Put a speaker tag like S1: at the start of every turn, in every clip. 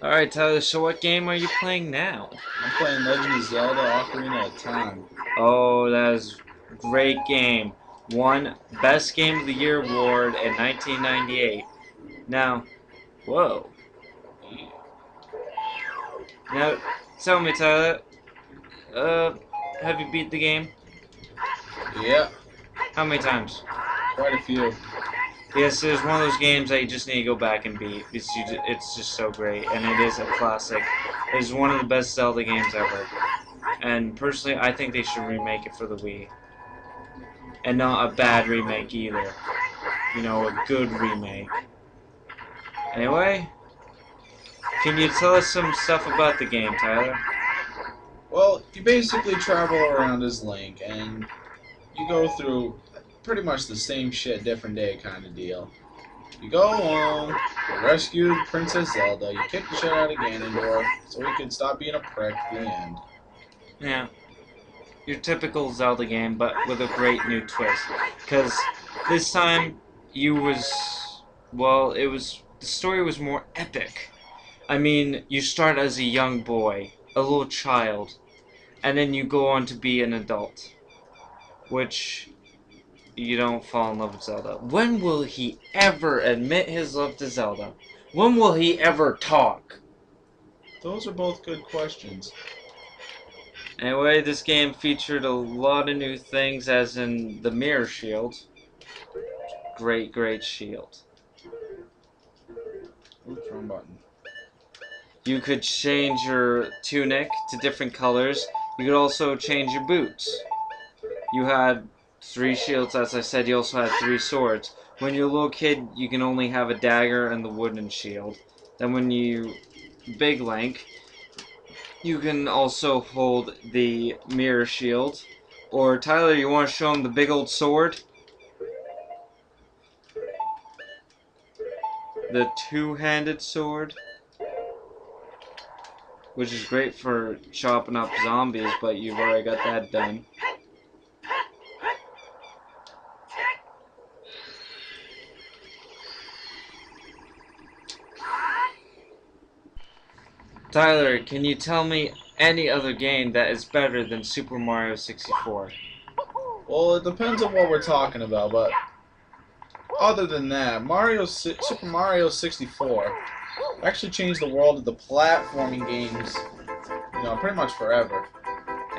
S1: Alright, Tyler, so what game are you playing now?
S2: I'm playing Legend of Zelda Ocarina of Time.
S1: Oh, that is a great game. Won Best Game of the Year award in 1998. Now, whoa. Now, tell me, Tyler, uh, have you beat the game?
S2: Yeah,
S1: How many times?
S2: quite a few.
S1: Yes, it's one of those games that you just need to go back and beat. It's just so great, and it is a classic. It is one of the best Zelda games ever. And personally, I think they should remake it for the Wii. And not a bad remake either. You know, a good remake. Anyway, can you tell us some stuff about the game, Tyler?
S2: Well, you basically travel around as Link, and you go through pretty much the same shit, different day kind of deal. You go along, you rescue Princess Zelda, you kick the shit out of Ganondorf so he can stop being a prick. The end.
S1: Yeah, your typical Zelda game, but with a great new twist. Because this time, well, the story was more epic. I mean, you start as a young boy, a little child, and then you go on to be an adult. Which you don't fall in love with Zelda. When will he ever admit his love to Zelda? When will he ever talk?
S2: Those are both good questions.
S1: Anyway, this game featured a lot of new things, as in the Mirror Shield. Great, great shield.
S2: Oops, wrong button.
S1: You could change your tunic to different colors. You could also change your boots. You had 3 shields, as I said, you also had 3 swords. When you're a little kid, you can only have a dagger and the wooden shield. Then when you Big Link, you can also hold the mirror shield. Or Tyler, you want to show him the big old sword? The two-handed sword, which is great for chopping up zombies, but you've already got that done. Tyler, can you tell me any other game that is better than Super Mario 64?
S2: Well, it depends on what we're talking about, but other than that, Super Mario 64 actually changed the world of the platforming games, pretty much forever.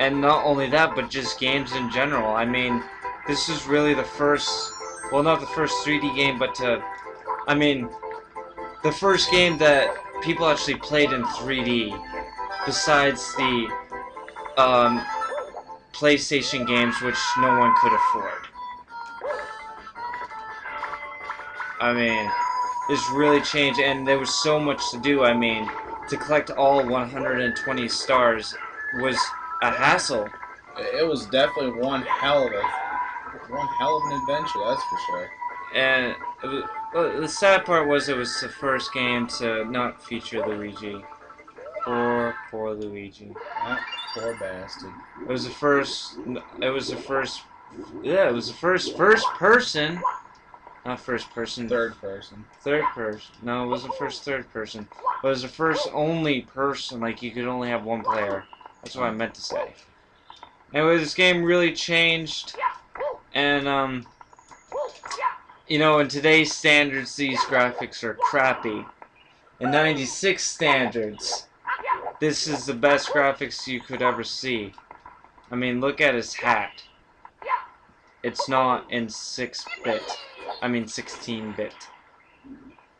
S1: And not only that, but just games in general. I mean, this is really the first, well, not the first 3D game, but I mean, the first game that people actually played in 3D, besides the um, PlayStation games, which no one could afford. I mean, this really changed, and there was so much to do. I mean, to collect all 120 stars was a hassle.
S2: It was definitely one hell of an adventure, that's for sure.
S1: And well, the sad part was it was the first game to not feature Luigi. Poor Luigi.
S2: That poor bastard.
S1: It was the first. It was the first. Yeah, it was the first person. Not first person.
S2: Third person.
S1: Third person. No, it was the first third person. It was the first only person. Like you could only have one player. That's what I meant to say. Anyway, this game really changed, and you know, in today's standards, these graphics are crappy. In '96 standards, this is the best graphics you could ever see. I mean, look at his hat. It's not in 6-bit. I mean 16-bit.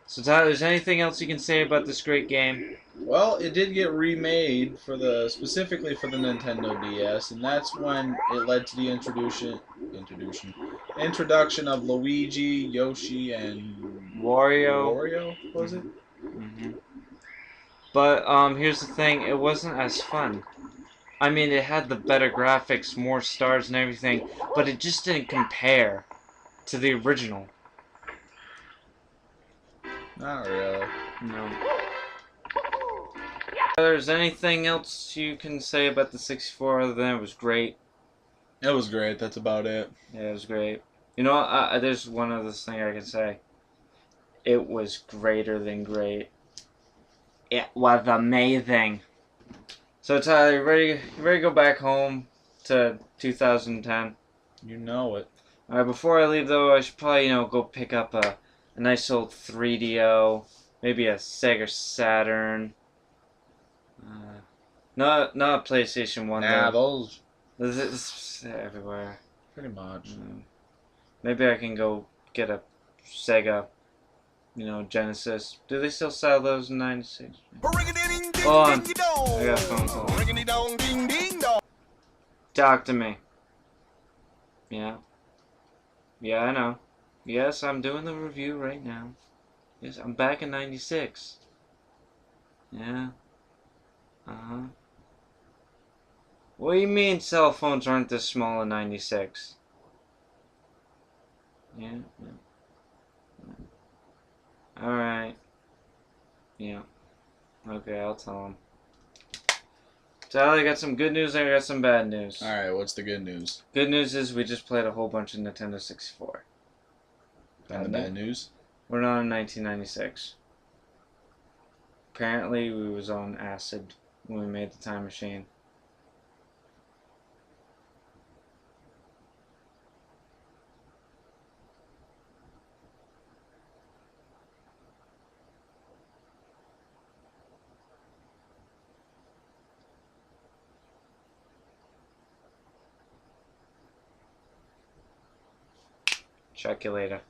S1: So Tyler, is there anything else you can say about this great game?
S2: Well, it did get remade specifically for the Nintendo DS, and that's when it led to the introduction of Luigi, Yoshi, and
S1: Wario.
S2: Wario. Was it?
S1: Hmm. But here's the thing, it wasn't as fun. I mean, it had the better graphics, more stars and everything, but it just didn't compare to the original.
S2: Not really.
S1: No. There's anything else you can say about the 64 other than it was great?
S2: It was great. That's about it.
S1: Yeah, it was great. You know, there's one other thing I can say. It was greater than great. It was amazing. So Tyler, you ready to go back home to 2010?
S2: You know it.
S1: Alright, before I leave though, I should probably, go pick up a nice old 3DO, maybe a Sega Saturn. Not a PlayStation 1
S2: Nah,
S1: though.
S2: those
S1: This is everywhere.
S2: pretty much.
S1: Maybe I can go get a Sega, Genesis. Do they still sell those in 96? Hold on. I got a phone call. Talk to me. Yeah. Yeah, I know. Yes, I'm doing the review right now. Yes, I'm back in 96. Yeah. Uh-huh. What do you mean cell phones aren't this small in 96? Yeah. Alright. Yeah. Okay, I'll tell him. So I got some good news and I got some bad news.
S2: Alright, what's the good news?
S1: Good news is we just played a whole bunch of Nintendo 64.
S2: And the bad news?
S1: We're not in 1996. Apparently we was on acid when we made the time machine. Check you later.